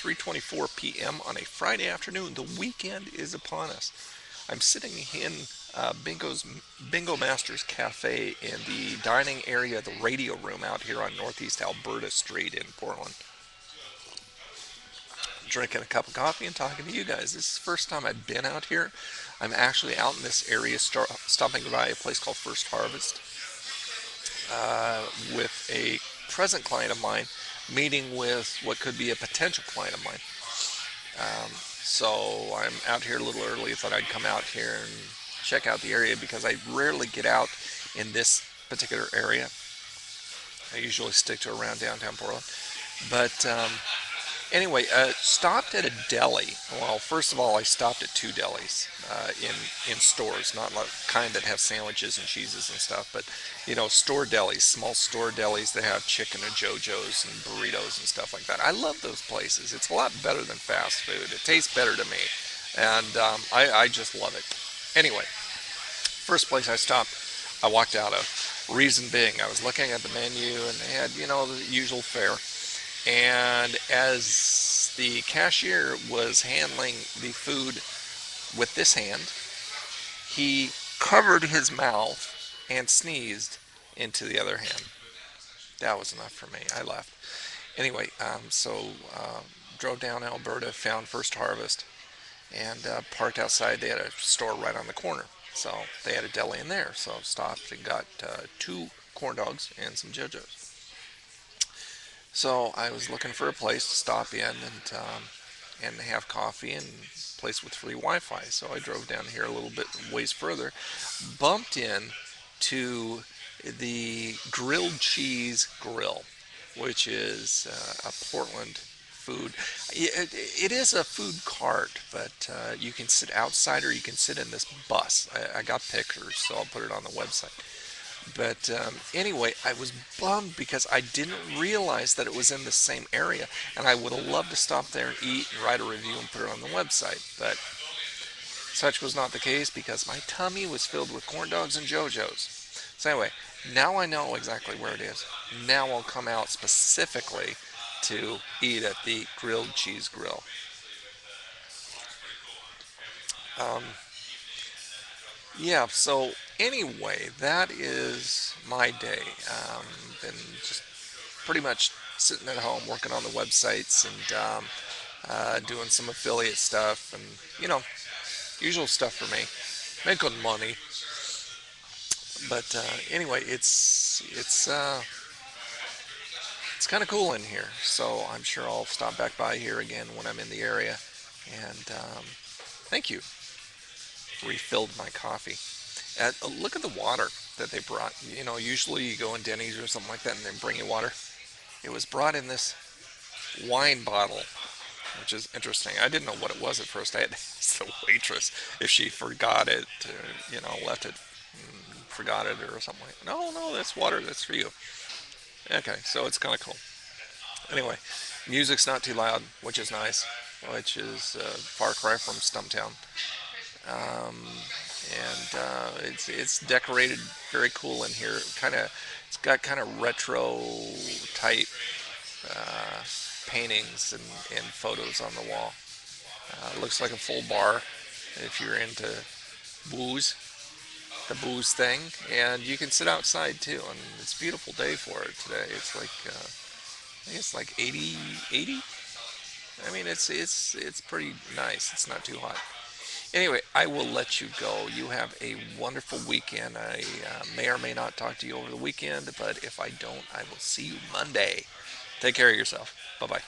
3:24 p.m. on a Friday afternoon. The weekend is upon us. I'm sitting in Bingo Masters Cafe in the dining area, the radio room out here on Northeast Alberta Street in Portland, drinking a cup of coffee and talking to you guys. This is the first time I've been out here. I'm actually out in this area, stopping by a place called First Harvest with a present client of mine, meeting with what could be a potential client of mine. So I'm out here a little early. Thought I'd come out here and check out the area because I rarely get out in this particular area. I usually stick to around downtown Portland. But anyway, stopped at a deli. Well, first of all, I stopped at two delis in stores, not like kind that have sandwiches and cheeses and stuff, but store delis, small store delis that have chicken and JoJo's and burritos and stuff like that. I love those places. It's a lot better than fast food. It tastes better to me, and I just love it. Anyway, first place I stopped, I walked out of. Reason being, I was looking at the menu and they had the usual fare. And as the cashier was handling the food with this hand, he covered his mouth and sneezed into the other hand. That was enough for me. I left. Anyway, drove down Alberta, found First Harvest, and parked outside. They had a store right on the corner. So they had a deli in there. So stopped and got two corn dogs and some JoJo's. So I was looking for a place to stop in and have coffee and a place with free Wi-Fi. So I drove down here a little bit ways further, bumped in to the Grilled Cheese Grill, which is a Portland food. It is a food cart, but you can sit outside or you can sit in this bus. I got pictures, so I'll put it on the website. But anyway, I was bummed because I didn't realize that it was in the same area, and I would have loved to stop there and eat and write a review and put it on the website. But such was not the case because my tummy was filled with corn dogs and JoJo's. So anyway, now I know exactly where it is. Now I'll come out specifically to eat at the Grilled Cheese Grill. Um, yeah, so anyway, that is my day. Been just pretty much sitting at home working on the websites and doing some affiliate stuff and, usual stuff for me. Making money. But anyway, it's kind of cool in here. So I'm sure I'll stop back by here again when I'm in the area. And thank you. Refilled my coffee. Look at the water that they brought. Usually you go in Denny's or something like that and they bring you water. It was brought in this wine bottle, which is interesting. I didn't know what it was at first. I had to ask the waitress if she forgot it, left it, forgot it or something like that. No, that's water. That's for you. Okay, so it's kind of cool. Anyway, music's not too loud, which is nice, which is far cry from Stumptown. Um, and it's decorated very cool in here. It's got kind of retro type uh, paintings and photos on the wall. Looks like a full bar if you're into booze, the booze thing, and you can sit outside too. And it's a beautiful day for it today. It's like I think it's like 80, 80. I mean, it's pretty nice. It's not too hot. Anyway, I will let you go. You have a wonderful weekend. I may or may not talk to you over the weekend, but if I don't, I will see you Monday. Take care of yourself. Bye bye.